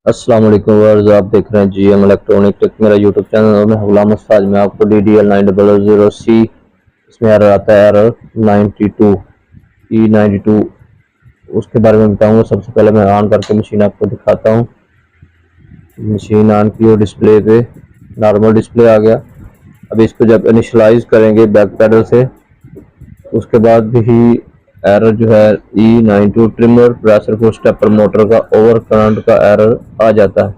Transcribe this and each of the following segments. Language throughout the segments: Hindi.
अस्सलाम वालेकुम व्यूअर्स, आप देख रहे हैं जीएम इलेक्ट्रॉनिक टेक, मेरा यूट्यूब चैनल और मैं गुलाम मुस्तफाज में आपको DDL9000C इसमें एरर आता है, एरर 92 E92, उसके बारे में बताऊंगा। सबसे पहले मैं ऑन करके मशीन आपको दिखाता हूँ। मशीन ऑन की और डिस्प्ले पे नॉर्मल डिस्प्ले आ गया। अब इसको जब इनिशलाइज करेंगे बैक पैडल से, उसके बाद भी एरर जो है E92 trimmer pressure full stepper motor का ओवर करंट का एरर आ जाता है।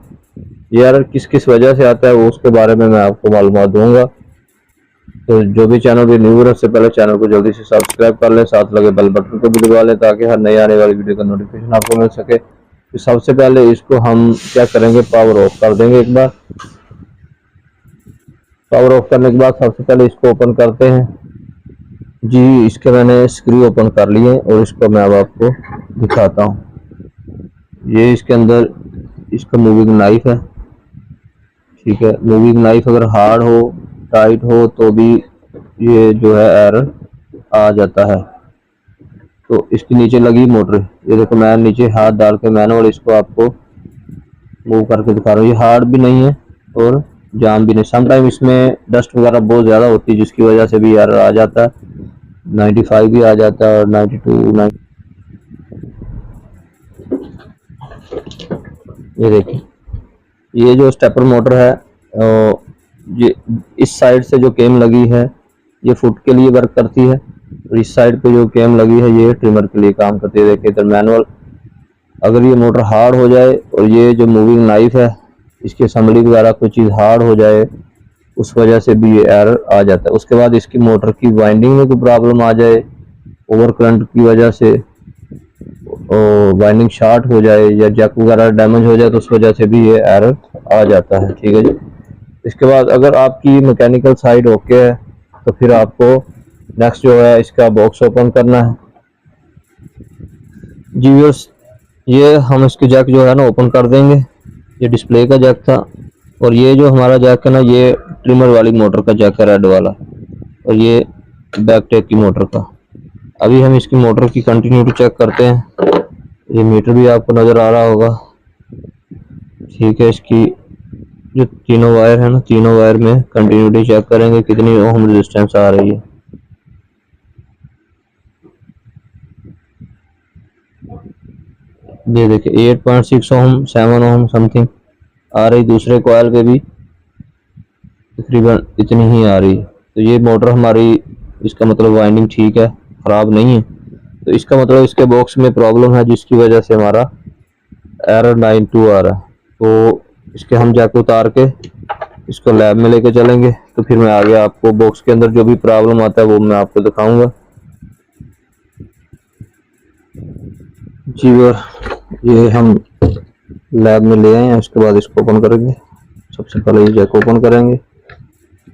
ये एरर किस किस वजह से आता है वो उसके बारे में मैं आपको मालूमात दूंगा। तो जो भी चैनल पे न्यू है उससे पहले चैनल को जल्दी से सब्सक्राइब कर लें, साथ लगे बेल बटन को भी दबा लें ताकि हर नई आने वाली वीडियो का नोटिफिकेशन आपको मिल सके। तो सबसे पहले इसको हम क्या करेंगे, पावर ऑफ कर देंगे एक बार। पावर ऑफ करने के बाद सबसे पहले इसको ओपन करते हैं जी। इसके मैंने स्क्रू ओपन कर लिए और इसको मैं अब आपको दिखाता हूँ। ये इसके अंदर इसका मूविंग नाइफ है, ठीक है। मूविंग नाइफ अगर हार्ड हो, टाइट हो तो भी ये जो है एरर आ जाता है। तो इसके नीचे लगी मोटर, ये देखो मैं नीचे हाथ डाल के मैनुअल इसको आपको मूव करके दिखा रहा हूँ। ये हार्ड भी नहीं है और जाम भी नहीं। समटाइम इसमें डस्ट वगैरह बहुत ज़्यादा होती है जिसकी वजह से भी एरर आ जाता है। 95 भी आ जाता है और 92 ये देखिए, ये जो स्टेपर मोटर है ये इस साइड से जो केम लगी है ये फुट के लिए वर्क करती है और इस साइड पे जो केम लगी है ये ट्रिमर के लिए काम करती है। देखिए इधर मैनुअल, अगर ये मोटर हार्ड हो जाए और ये जो मूविंग नाइफ है इसकी असम्बली वगैरह कोई चीज़ हार्ड हो जाए उस वजह से भी ये एरर आ जाता है। उसके बाद इसकी मोटर की वाइंडिंग में कोई प्रॉब्लम आ जाए ओवर करंट की वजह से, वाइंडिंग शॉर्ट हो जाए या जैक वगैरह डैमेज हो जाए तो उस वजह से भी ये एरर आ जाता है, ठीक है जी। इसके बाद अगर आपकी मैकेनिकल साइड ओके है तो फिर आपको नेक्स्ट जो है इसका बॉक्स ओपन करना है जी व्यूअर्स। ये हम इसके जैक जो है ना ओपन कर देंगे। ये डिस्प्ले का जैक था और ये जो हमारा जैक है ना ये ट्रिमर वाली मोटर का जैक है, रेड वाला, और ये बैक टेक की मोटर का। अभी हम इसकी मोटर की कंटिन्यूटी चेक करते हैं। ये मीटर भी आपको नज़र आ रहा होगा, ठीक है। इसकी जो तीनों वायर है ना, तीनों वायर में कंटिन्यूटी चेक करेंगे कितनी ओम रेजिस्टेंस आ रही है। ये देखिए 8.6 ओम, 7 ओम समथिंग आ रही। दूसरे कॉइल पे भी तकरीबन इतनी ही आ रही है। तो ये मोटर हमारी, इसका मतलब वाइंडिंग ठीक है, ख़राब नहीं है। तो इसका मतलब इसके बॉक्स में प्रॉब्लम है जिसकी वजह से हमारा एरर 92 आ रहा है। तो इसके हम जैक उतार के इसको लैब में लेके चलेंगे तो फिर मैं आगे आपको बॉक्स के अंदर जो भी प्रॉब्लम आता है वो मैं आपको दिखाऊंगा जी। और ये हम लैब में ले आए हैं, उसके बाद इसको ओपन करेंगे। सबसे पहले ये जैक ओपन करेंगे,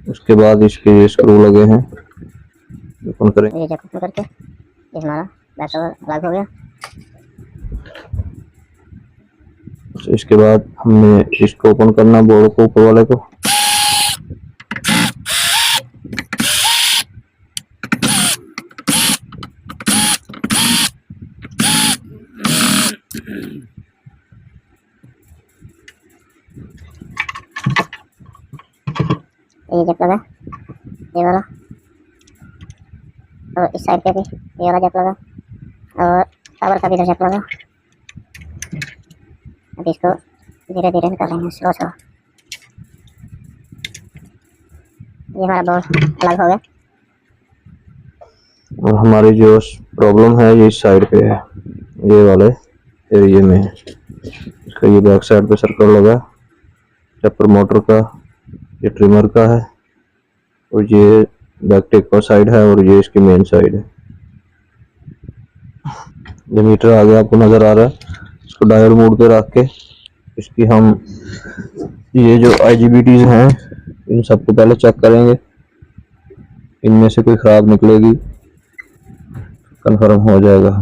उसके बाद इसके ये स्क्रू लगे हैं ओपन करेंगे। ये जैक ओपन करके ये हमारा बैक कवर अलग हो गया। तो इसके बाद हमने इसको ओपन करना, बोर्ड को ऊपर वाले को। ये जैक लगा, ये वाला, और इस साइड पे भी ये वाला जैक लगा और पावर का भी इधर जैक लगा। अब इसको धीरे धीरे निकालेंगे, स्लो स्लो। ये हमारा बोर्ड अलग हो गया। और हमारी जो प्रॉब्लम है ये इस साइड पे है, ये वाले एरिया में है। इसका ये बैक साइड पे सर्कल लगा, स्टेपर मोटर का, ये ट्रिमर का है और ये बैक टेक का साइड है और ये इसकी मेन साइड है। ये मीटर आगे आपको नज़र आ रहा है, इसको डायोड मोड पे रख के इसकी हम ये जो IGBTs हैं इन सबको पहले चेक करेंगे। इनमें से कोई ख़राब निकलेगी कंफर्म हो जाएगा।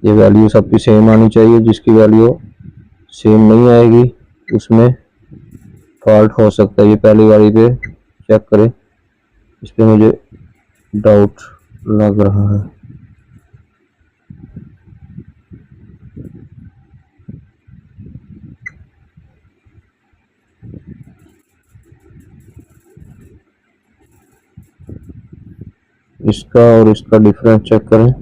ये वैल्यू सबकी सेम आनी चाहिए, जिसकी वैल्यू सेम नहीं आएगी उसमें फॉल्ट हो सकता है। ये पहली वाली पे चेक करें, इस पे मुझे डाउट लग रहा है। इसका और इसका डिफरेंस चेक करें,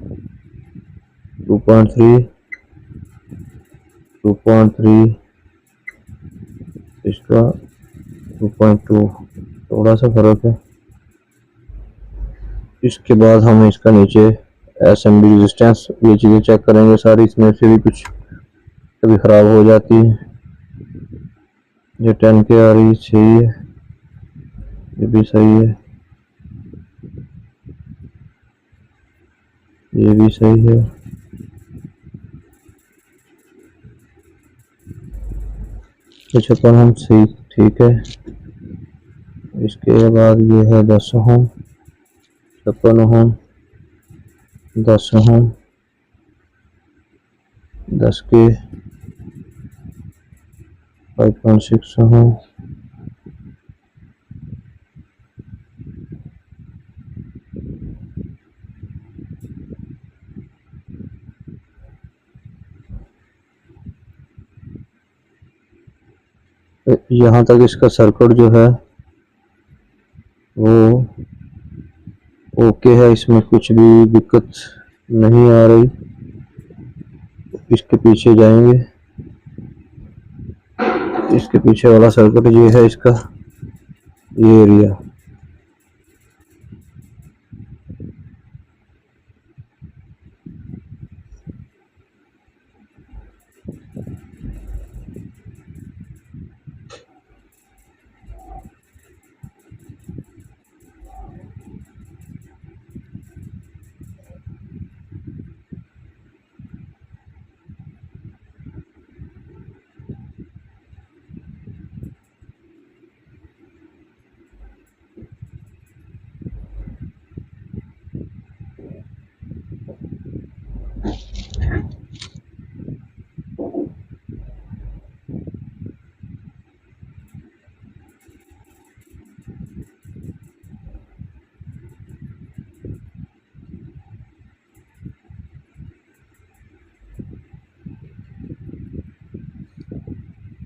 2.3 इसका 2.2, थोड़ा सा फर्क है। इसके बाद हम इसका नीचे एसएमडी रेजिस्टेंस, ये चीज़ें चेक करेंगे सारी। इसमें से भी कुछ कभी ख़राब हो जाती है। ये 10 के आ रही सही है, ये भी सही है, ये भी सही है। तो 56 हम सही, ठीक है। इसके बाद ये है 10 ओम, 56 ओम, 10 ओम, 10 के 5.6 ओम, यहाँ तक इसका सर्किट जो है वो ओके है, इसमें कुछ भी दिक्कत नहीं आ रही। इसके पीछे जाएंगे, इसके पीछे वाला सर्किट ये है इसका, ये एरिया।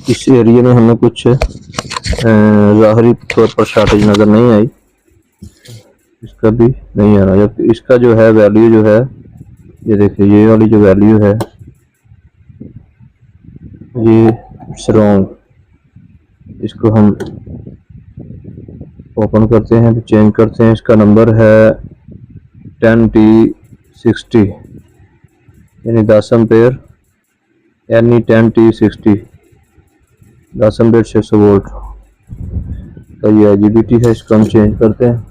इस एरिया में हमें कुछ ज़ाहरी तौर पर शॉर्टेज नज़र नहीं आई, इसका भी नहीं आ रहा। जबकि इसका जो है वैल्यू जो है, ये देखिए ये वाली जो वैल्यू है ये इट्स रॉन्ग। इसको हम ओपन करते हैं तो चेंज करते हैं। इसका नंबर है 10T60, यानी 10 एम्पेयर, यानी 10T60, 10 एम्पेयर 600 वोल्ट का ये IGBT है। इसको हम चेंज करते हैं।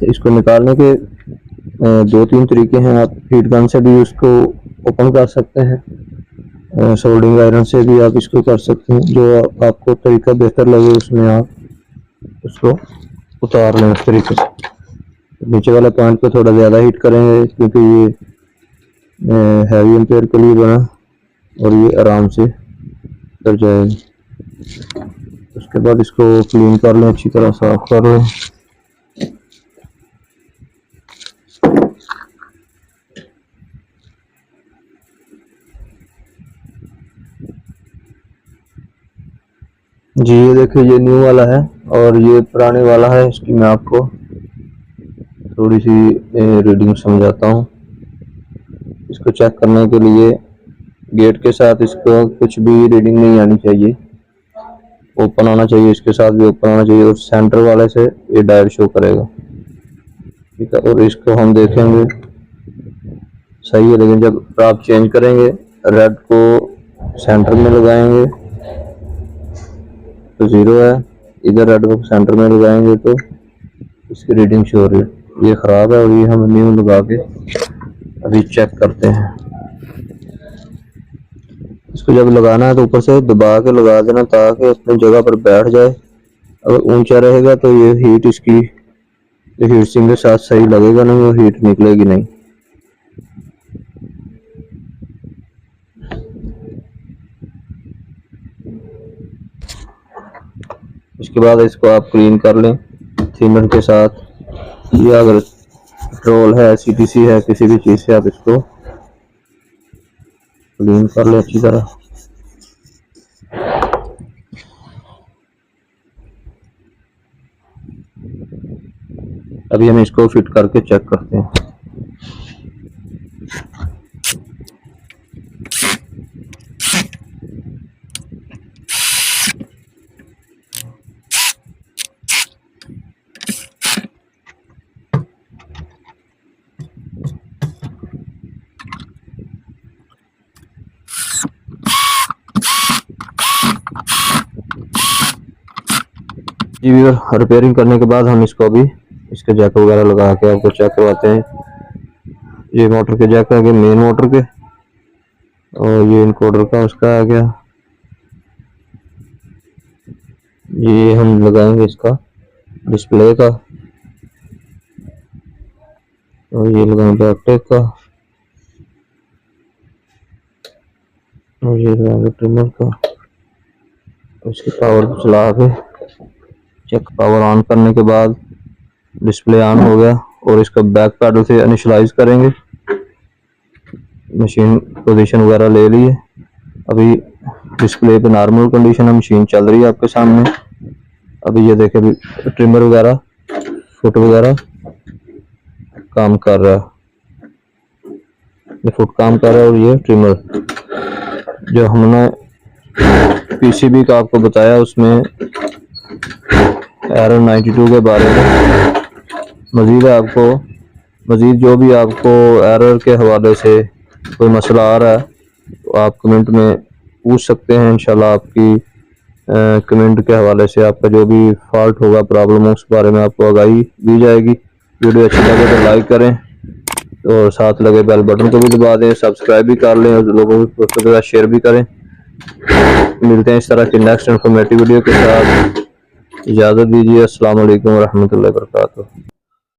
इसको निकालने के 2-3 तरीके हैं। आप हीट गन से भी उसको ओपन कर सकते हैं, सोल्डिंग आयरन से भी आप इसको कर सकते हैं। जो आपको तरीका बेहतर लगे उसमें आप उसको उतार लें इस तरीके से। नीचे वाले पॉइंट पे थोड़ा ज़्यादा हीट करेंगे क्योंकि ये हैवी एम्पेयर के लिए बना, और ये आराम से कर जाएगा। उसके बाद इसको क्लीन कर लें, अच्छी तरह साफ कर लें। जी ये देखिए, ये न्यू वाला है और ये पुराने वाला है। इसकी मैं आपको थोड़ी सी रीडिंग समझाता हूँ। इसको चेक करने के लिए गेट के साथ इसको कुछ भी रीडिंग नहीं आनी चाहिए, ओपन आना चाहिए, इसके साथ भी ओपन आना चाहिए, और सेंटर वाले से ये डायल शो करेगा, ठीक है। और इसको हम देखेंगे सही है, लेकिन जब आप चेंज करेंगे रेड को सेंटर में लगाएंगे तो 0 है, इधर रेड को सेंटर में लगाएंगे तो इसकी रीडिंग शो हो रही है। ये ख़राब है और ये हम न्यू लगा के अभी चेक करते हैं। इसको जब लगाना है तो ऊपर से दबा के लगा देना ताकि अपनी जगह पर बैठ जाए। अगर ऊंचा रहेगा तो ये हीट इसकी हीट सिंक के साथ सही लगेगा नहीं, वो हीट निकलेगी नहीं। इसके बाद इसको आप क्लीन कर लें थिनर के साथ, या अगर पेट्रोल है, CTC है, किसी भी चीज़ से आप इसको क्लीन कर लें अच्छी तरह। अभी हम इसको फिट करके चेक करते हैं। जी रिपेयरिंग करने के बाद हम इसको अभी इसके जैक वगैरह लगा के आपको चेक करवाते हैं। ये मोटर के जैक आ गए, मेन मोटर के, और ये इनकोडर का उसका आ गया। ये हम लगाएंगे इसका डिस्प्ले का, और ये लगाएंगे बैकटेक का, और ये लगाएंगे ट्रिमर का। इसकी पावर चला के चेक, पावर ऑन करने के बाद डिस्प्ले ऑन हो गया, और इसका बैक पैडल से इनिशियलाइज करेंगे। मशीन पोजीशन वगैरह ले ली है, अभी डिस्प्ले पे नॉर्मल कंडीशन है, मशीन चल रही है आपके सामने। अभी ये देखें ट्रिमर वगैरह, फुट वगैरह काम कर रहा है, ये फुट काम कर रहा है, और ये ट्रिमर। जो हमने PCB का आपको बताया उसमें एरर 92 के बारे में मज़ीद जो भी आपको एरर के हवाले से कोई मसला आ रहा है तो आप कमेंट में पूछ सकते हैं। इंशाल्लाह आपकी कमेंट के हवाले से आपका जो भी फॉल्ट होगा, प्रॉब्लम हो, उस बारे में आपको आगाही दी जाएगी। वीडियो अच्छी लगे तो लाइक करें, और साथ लगे बेल बटन को भी दबा दें, सब्सक्राइब भी कर लें, और लोगों के साथ शेयर भी करें। मिलते हैं इस तरह की नेक्स्ट इन्फॉर्मेटिव वीडियो के साथ। इजाज़त दीजिए। अस्सलाम वालेकुम रहमतुल्लाहि व बरकातुहू।